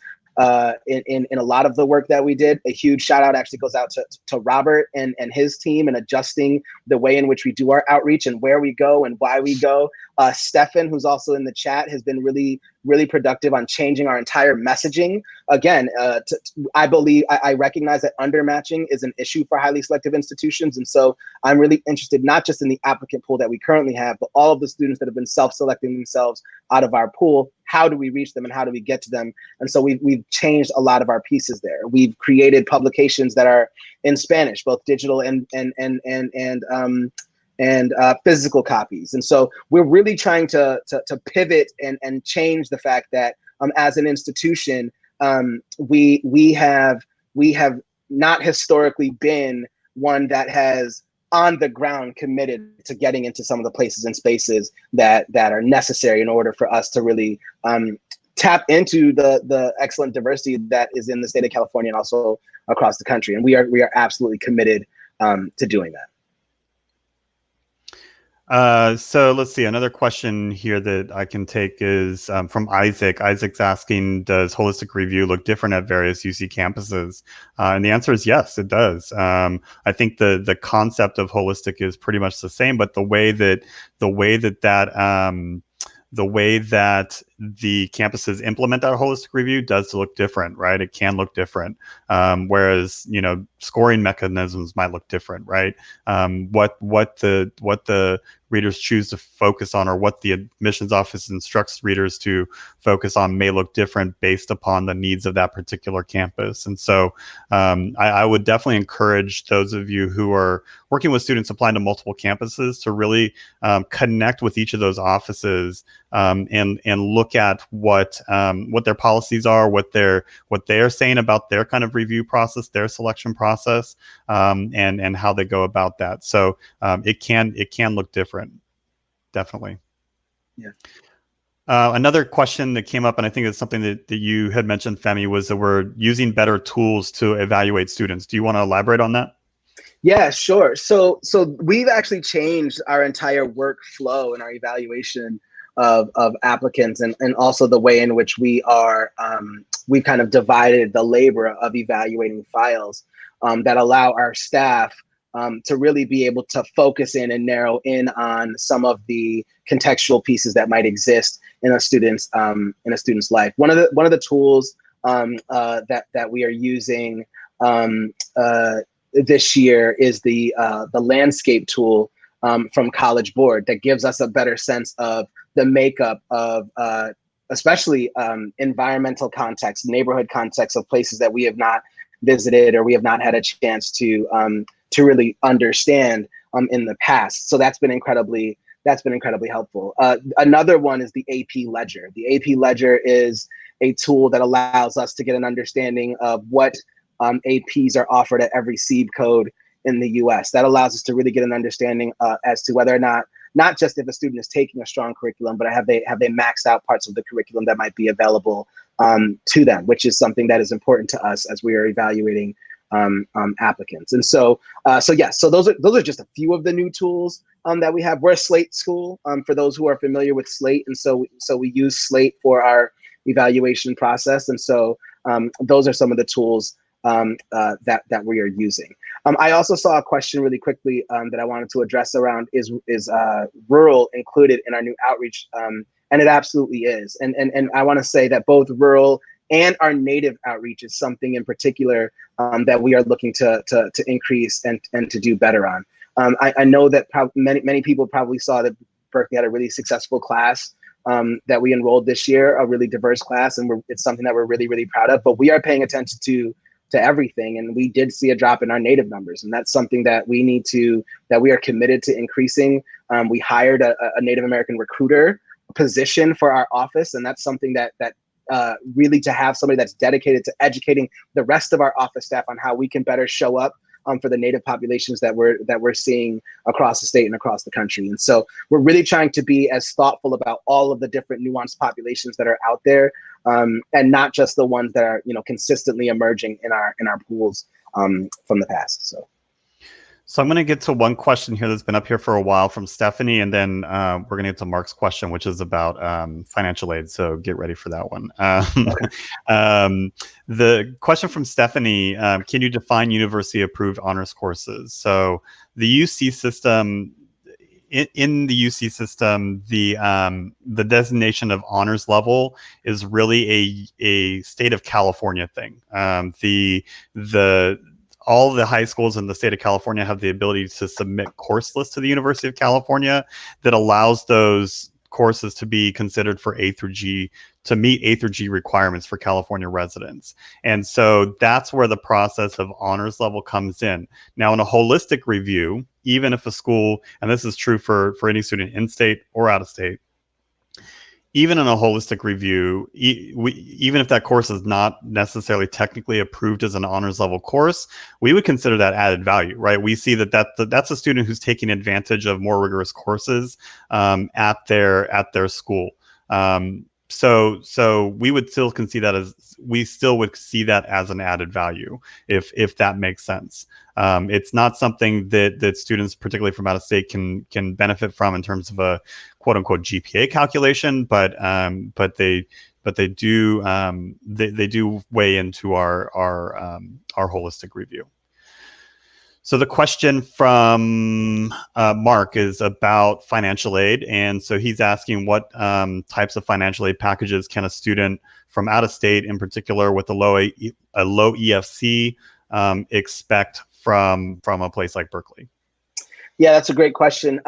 in a lot of the work that we did. A huge shout out actually goes out to Robert and his team in adjusting the way in which we do our outreach and where we go and why we go. Stefan, who's also in the chat, has been really, really productive on changing our entire messaging. Again, I recognize that undermatching is an issue for highly selective institutions. And so I'm really interested not just in the applicant pool that we currently have, but all of the students that have been self-selecting themselves out of our pool. How do we reach them and how do we get to them? And so we've changed a lot of our pieces there. We've created publications that are in Spanish, both digital and physical copies. And so we're really trying to pivot and change the fact that as an institution, we have not historically been one that has on the ground committed to getting into some of the places and spaces that are necessary in order for us to really tap into the excellent diversity that is in the state of California and also across the country. And we are absolutely committed to doing that. So let's see. Another question here that I can take is from Isaac. Isaac's asking, does holistic review look different at various UC campuses? And the answer is yes, it does. I think the concept of holistic is pretty much the same, but the way that the campuses implement that holistic review does look different, right? It can look different. Whereas, scoring mechanisms might look different, right? What the readers choose to focus on, or what the admissions office instructs readers to focus on, may look different based upon the needs of that particular campus. And so I would definitely encourage those of you who are working with students applying to multiple campuses to really connect with each of those offices and look at what their policies are, what they're saying about their kind of review process, their selection process, and how they go about that. So it can look different, definitely. Yeah. Another question that came up, and I think it's something that you had mentioned, Femi, was that we're using better tools to evaluate students. Do you want to elaborate on that? Yeah, sure. So we've actually changed our entire workflow and our evaluation of applicants, and also the way in which we are we've kind of divided the labor of evaluating files that allow our staff to really be able to focus in and narrow in on some of the contextual pieces that might exist in a student's life. One of the tools that we are using this year is the landscape tool from College Board that gives us a better sense of the makeup of especially environmental context, neighborhood context of places that we have not visited or we have not had a chance to really understand in the past. So that's been incredibly helpful. Another one is the AP Ledger. The AP Ledger is a tool that allows us to get an understanding of what APs are offered at every SEEB code in the US. That allows us to really get an understanding as to whether or not just if a student is taking a strong curriculum, but have they maxed out parts of the curriculum that might be available to them, which is something that is important to us as we are evaluating applicants. And so those are just a few of the new tools that we have. We're a Slate school, for those who are familiar with Slate, and so we use Slate for our evaluation process. And so those are some of the tools that we are using. I also saw a question really quickly that I wanted to address around is rural included in our new outreach, and it absolutely is. And I want to say that both rural and our native outreach is something in particular that we are looking to increase and to do better on. I know that many people probably saw that Berkeley had a really successful class that we enrolled this year, a really diverse class, and it's something that we're really, really proud of. But we are paying attention to everything, and we did see a drop in our native numbers, and that's something that we are committed to increasing. We hired a Native American recruiter position for our office, and that's something that really, to have somebody that's dedicated to educating the rest of our office staff on how we can better show up for the Native populations that we're seeing across the state and across the country. And so we're really trying to be as thoughtful about all of the different nuanced populations that are out there, and not just the ones that are consistently emerging in our pools from the past. So I'm going to get to one question here that's been up here for a while from Stephanie, and then we're going to get to Mark's question, which is about financial aid. So get ready for that one. Okay. The question from Stephanie, can you define university-approved honors courses? So the UC system, in the UC system, the designation of honors level is really a state of California thing. The all the high schools in the state of California have the ability to submit course lists to the University of California that allows those courses to be considered for A through G, to meet A through G requirements for California residents. And so that's where the process of honors level comes in. Now, in a holistic review, even if a school, and this is true for any student in state or out of state, even in a holistic review, even if that course is not necessarily technically approved as an honors level course, we would consider that added value, right? We see that's a student who's taking advantage of more rigorous courses at their school. So we would still see that as an added value, if that makes sense. It's not something that students, particularly from out of state, can benefit from in terms of a quote unquote GPA calculation, but they do weigh into our holistic review. So the question from Mark is about financial aid. And so he's asking what types of financial aid packages can a student from out of state, in particular with a low EFC, expect from a place like Berkeley? Yeah, that's a great question.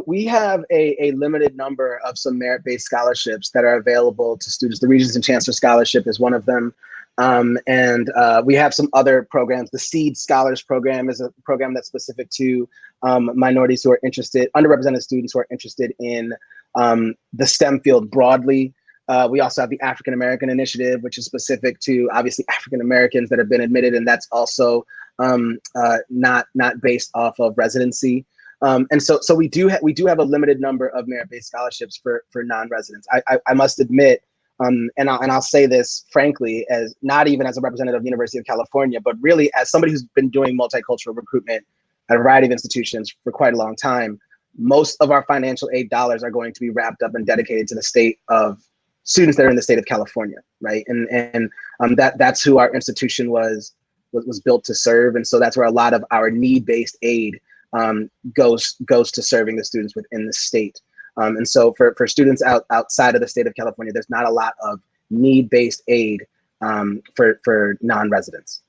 We have a limited number of some merit-based scholarships that are available to students. The Regents and Chancellor Scholarship is one of them. And we have some other programs. The Seed Scholars Program is a program that's specific to minorities who are interested, underrepresented students who are interested in the STEM field broadly. We also have the African American Initiative, which is specific to obviously African Americans that have been admitted, and that's also not based off of residency. And so we do have a limited number of merit-based scholarships for non-residents. I must admit, and I'll say this frankly, as not even as a representative of the University of California, but really as somebody who's been doing multicultural recruitment at a variety of institutions for quite a long time, most of our financial aid dollars are going to be wrapped up and dedicated to the state of students that are in the state of California, right? And that's who our institution was built to serve, and so that's where a lot of our need-based aid goes to serving the students within the state. And so for students outside of the state of California, there's not a lot of need-based aid for non-residents.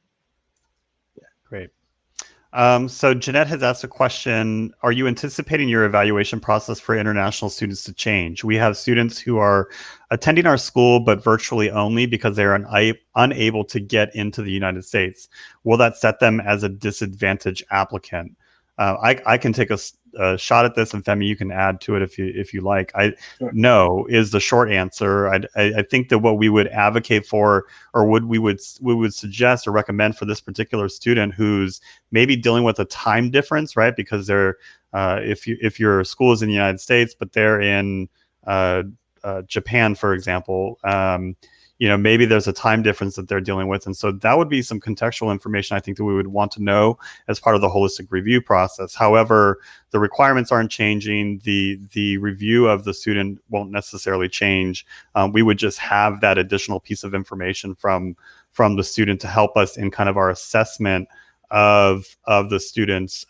Yeah. Great. So Jeanette has asked a question, are you anticipating your evaluation process for international students to change? We have students who are attending our school, but virtually only because they are unable to get into the United States. Will that set them as a disadvantaged applicant? I can take a shot at this, and Femi, you can add to it if you like. Sure. No is the short answer. I think that what we would advocate for, or we would suggest or recommend for this particular student who's maybe dealing with a time difference, right? Because they're if your school is in the United States, but they're in Japan, for example. Maybe there's a time difference that they're dealing with. And so that would be some contextual information I think that we would want to know as part of the holistic review process. However, the requirements aren't changing. The review of the student won't necessarily change. We would just have that additional piece of information from the student to help us in kind of our assessment of the student's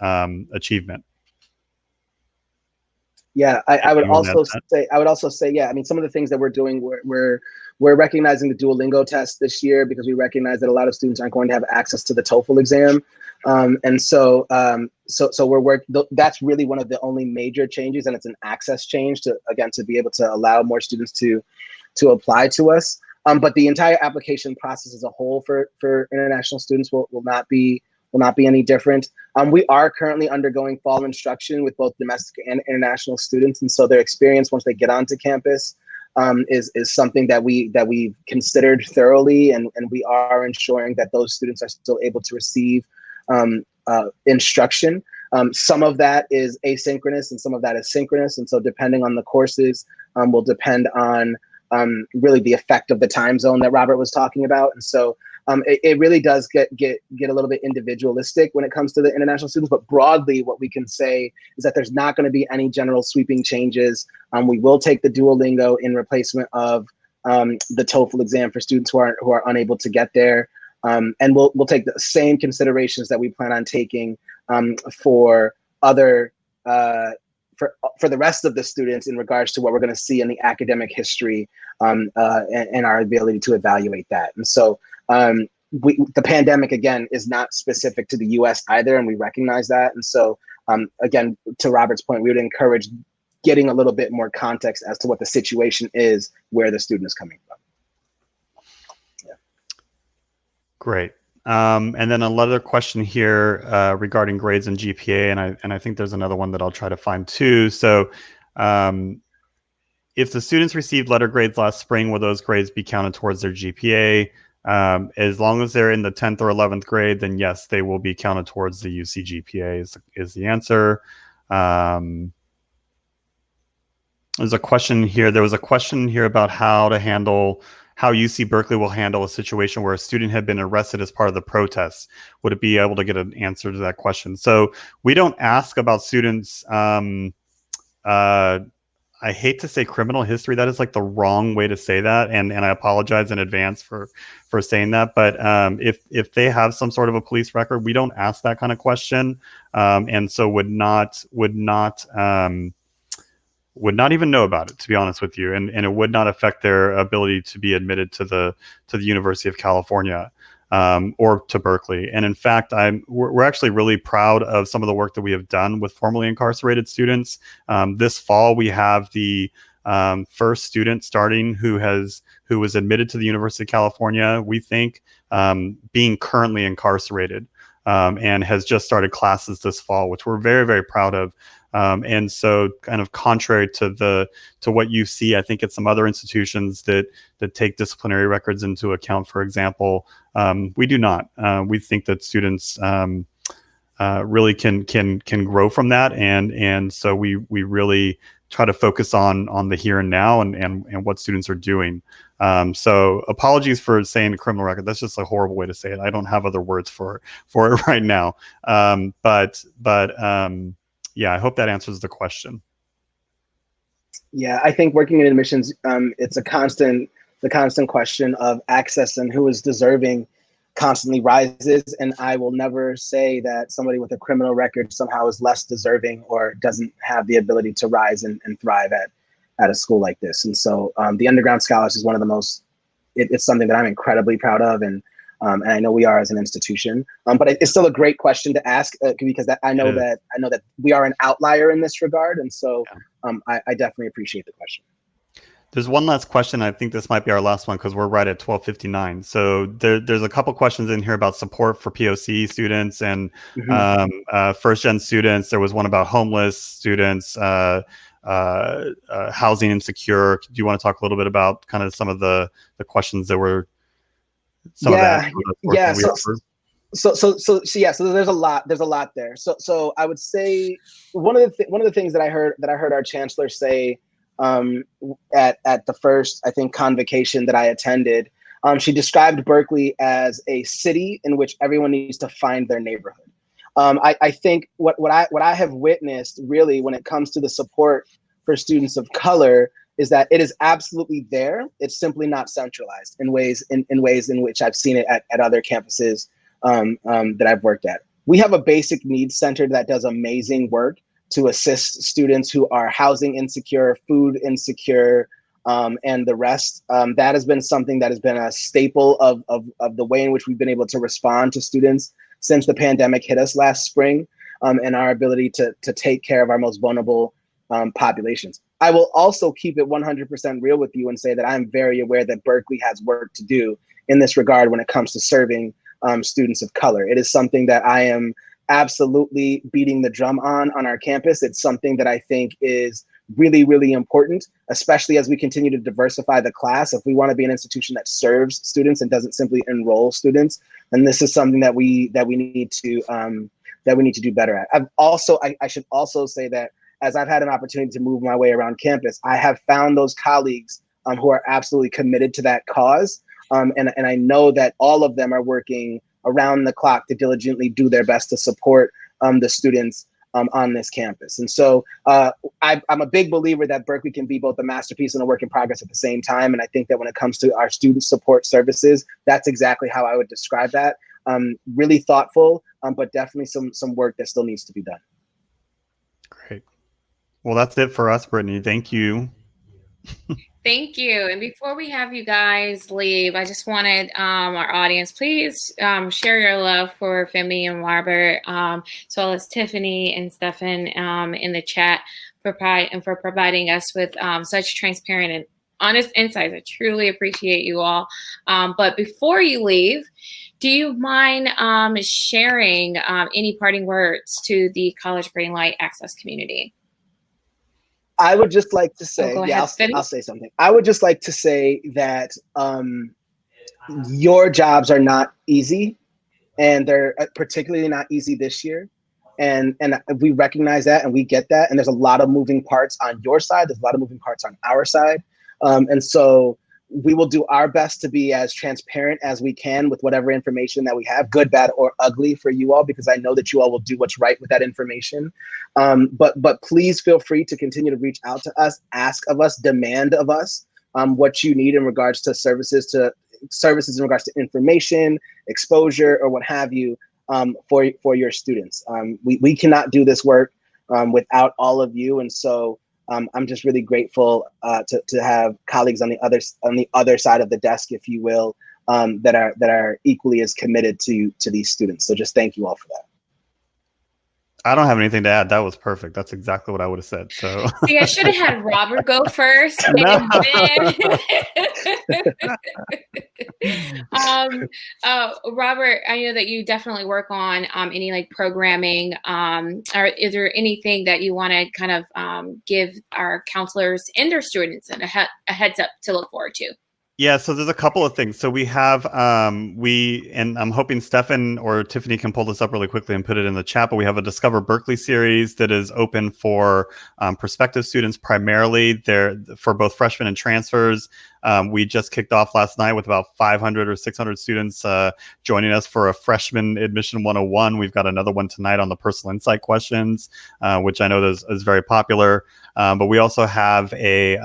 achievement. Yeah, I would also say, yeah, I mean, some of the things that we're doing, we're recognizing the Duolingo test this year because we recognize that a lot of students aren't going to have access to the TOEFL exam. And so we're working, that's really one of the only major changes, and it's an access change to be able to allow more students to apply to us. But the entire application process as a whole for international students will not be any different. We are currently undergoing fall instruction with both domestic and international students, and so their experience once they get onto campus is something that we've considered thoroughly, and we are ensuring that those students are still able to receive instruction. Some of that is asynchronous and some of that is synchronous, and so depending on the courses will depend on really the effect of the time zone that Robert was talking about. And so it really does get a little bit individualistic when it comes to the international students, but broadly what we can say is that there's not going to be any general sweeping changes. We will take the Duolingo in replacement of the TOEFL exam for students who are unable to get there. And we'll take the same considerations that we plan on taking for other for the rest of the students in regards to what we're going to see in the academic history, and our ability to evaluate that. And so the pandemic, again, is not specific to the US either, and we recognize that. And so again, to Robert's point, we would encourage getting a little bit more context as to what the situation is, where the student is coming from. Yeah. Great. And then another question here regarding grades and GPA, and I think there's another one that I'll try to find too. So if the students received letter grades last spring, will those grades be counted towards their GPA? As long as they're in the 10th or 11th grade, then yes, they will be counted towards the UC GPA is the answer. There's a question here. There was a question here about how UC Berkeley will handle a situation where a student had been arrested as part of the protests. Would it be able to get an answer to that question? So we don't ask about students. I hate to say criminal history. That is like the wrong way to say that, and I apologize in advance for saying that. But if they have some sort of a police record, we don't ask that kind of question, and so would not even know about it, to be honest with you, and it would not affect their ability to be admitted to the University of California or to Berkeley. And in fact, we're actually really proud of some of the work that we have done with formerly incarcerated students. This fall, we have the first student starting who was admitted to the University of California, we think, being currently incarcerated, and has just started classes this fall, which we're very, very proud of. And so kind of contrary to what you see, I think at some other institutions that take disciplinary records into account, for example, we do not. We think that students really can grow from that. And so we really try to focus on the here and now and what students are doing. So apologies for saying the criminal record. That's just a horrible way to say it. I don't have other words for it right now. But yeah, I hope that answers the question. Yeah, I think working in admissions, it's the constant question of access and who is deserving constantly rises. And I will never say that somebody with a criminal record somehow is less deserving or doesn't have the ability to rise and thrive at a school like this. And so the underground scholarship is one of the most, it's something that I'm incredibly proud of, and I know we are as an institution. But it's still a great question to ask because I know that we are an outlier in this regard, and so I definitely appreciate the question. There's one last question. I think this might be our last one because we're right at 12:59. So there's a couple questions in here about support for POC students and first-gen students. There was one about homeless students, housing insecure. Do you want to talk a little bit about kind of some of the questions that were some of that? Yeah. So there's a lot there. So I would say one of the things that I heard our chancellor say at the first, I think, convocation that I attended, she described Berkeley as a city in which everyone needs to find their neighborhood. I think what I have witnessed really when it comes to the support for students of color is that it is absolutely there. It's simply not centralized in ways in which I've seen it at other campuses that I've worked at. We have a basic needs center that does amazing work to assist students who are housing insecure, food insecure, and the rest. That has been something that has been a staple of the way in which we've been able to respond to students since the pandemic hit us last spring, and our ability to take care of our most vulnerable populations. I will also keep it 100% real with you and say that I'm very aware that Berkeley has work to do in this regard when it comes to serving students of color. It is something that I am absolutely beating the drum on our campus. It's something that I think is really, really important, especially as we continue to diversify the class. If we want to be an institution that serves students and doesn't simply enroll students, then this is something that we need to do better at. I should also say that as I've had an opportunity to move my way around campus, I have found those colleagues who are absolutely committed to that cause. And I know that all of them are working around the clock to diligently do their best to support the students on this campus. And so I'm a big believer that Berkeley can be both a masterpiece and a work in progress at the same time. And I think that when it comes to our student support services, that's exactly how I would describe that. Really thoughtful, but definitely some work that still needs to be done. Great. Well, that's it for us, Brittany. Thank you. Thank you. And before we have you guys leave, I just wanted our audience, please share your love for Femi and Robert, as well as Tiffany and Stefan in the chat for providing us with such transparent and honest insights. I truly appreciate you all. But before you leave, do you mind sharing any parting words to the College Green Light Access community? I would just like to say, go ahead, I'll say something. I would just like to say that your jobs are not easy, and they're particularly not easy this year. And we recognize that, and we get that. And there's a lot of moving parts on your side. There's a lot of moving parts on our side. And so we will do our best to be as transparent as we can with whatever information that we have, good, bad, or ugly, for you all, because I know that you all will do what's right with that information. But please feel free to continue to reach out to us, ask of us, demand of us what you need in regards to services in regards to information, exposure, or what have you, for your students. We cannot do this work without all of you, and so I'm just really grateful to have colleagues on the other side of the desk, if you will, that are equally as committed to these students. So just thank you all for that. I don't have anything to add. That was perfect. That's exactly what I would have said. So see, I should have had Robert go first. No. And then, Robert, I know that you definitely work on any like programming. Or is there anything that you want to kind of give our counselors and their students a heads up to look forward to? Yeah, so there's a couple of things. So we have, and I'm hoping Stefan or Tiffany can pull this up really quickly and put it in the chat, but we have a Discover Berkeley series that is open for prospective students primarily. They're for both freshmen and transfers. We just kicked off last night with about 500 or 600 students joining us for a freshman admission 101. We've got another one tonight on the personal insight questions, which I know is very popular. But we also have a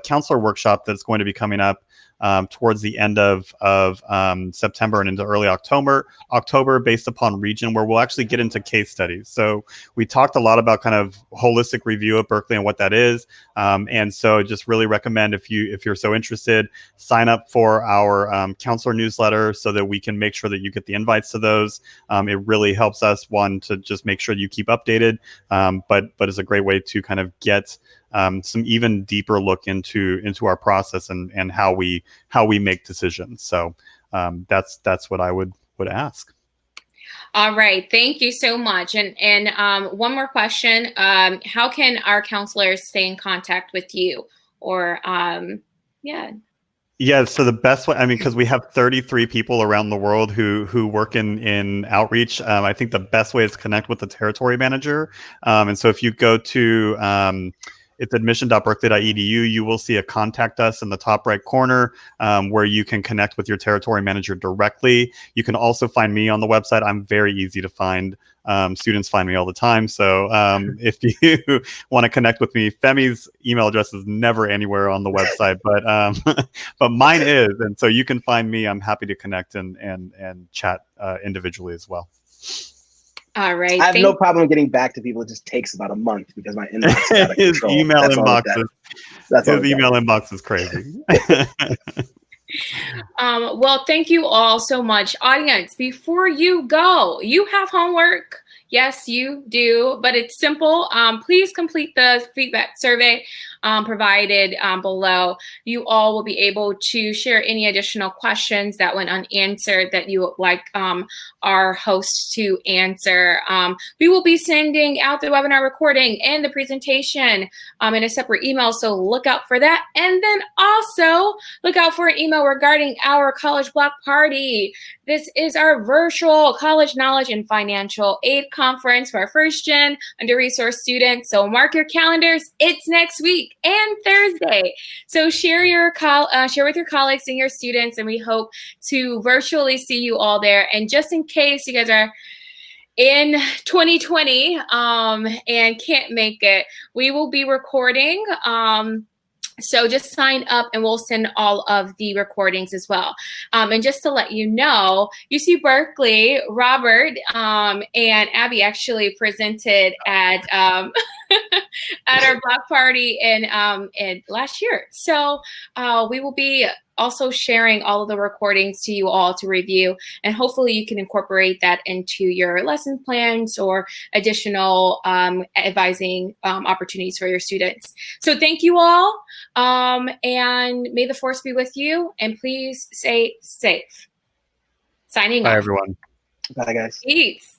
counselor workshop that's going to be coming up towards the end of September and into early October, based upon region, where we'll actually get into case studies. So we talked a lot about kind of holistic review at Berkeley and what that is. And so just really recommend, if you're so interested, sign up for our counselor newsletter so that we can make sure that you get the invites to those. It really helps us, one, to just make sure you keep updated, but it's a great way to kind of get some even deeper look into our process and how we make decisions. So that's what I would ask. All right, thank you so much. And one more question: how can our counselors stay in contact with you? Or Yeah, so the best way, I mean, because we have 33 people around the world who work in outreach, I think the best way is to connect with the territory manager. And so if you go to it's admission.berkeley.edu, you will see a contact us in the top right corner, where you can connect with your territory manager directly. You can also find me on the website. I'm very easy to find. Students find me all the time. So if you want to connect with me, Femi's email address is never anywhere on the website, but mine is. And so you can find me. I'm happy to connect and chat individually as well. All right. I have no problem getting back to people. It just takes about a month because my inbox is out of His control. email inbox is crazy. Well, thank you all so much. Audience, before you go, you have homework. Yes, you do, but it's simple. Please complete the feedback survey provided below. You all will be able to share any additional questions that went unanswered that you would like our hosts to answer. We will be sending out the webinar recording and the presentation in a separate email, so look out for that. And then also look out for an email regarding our College Block Party. This is our virtual college knowledge and financial aid conference for our first-gen under-resourced students. So mark your calendars. It's next week and Thursday. So share with your colleagues and your students, and we hope to virtually see you all there. And just in case you guys are in 2020 and can't make it, we will be recording So just sign up and we'll send all of the recordings as well. And just to let you know, UC Berkeley, Robert and Abby actually presented at at our block party in last year. So we will be also sharing all of the recordings to you all to review, and hopefully you can incorporate that into your lesson plans or additional advising opportunities for your students. So thank you all, and may the force be with you, and please stay safe. Signing off. Bye, everyone. Bye, guys. Peace.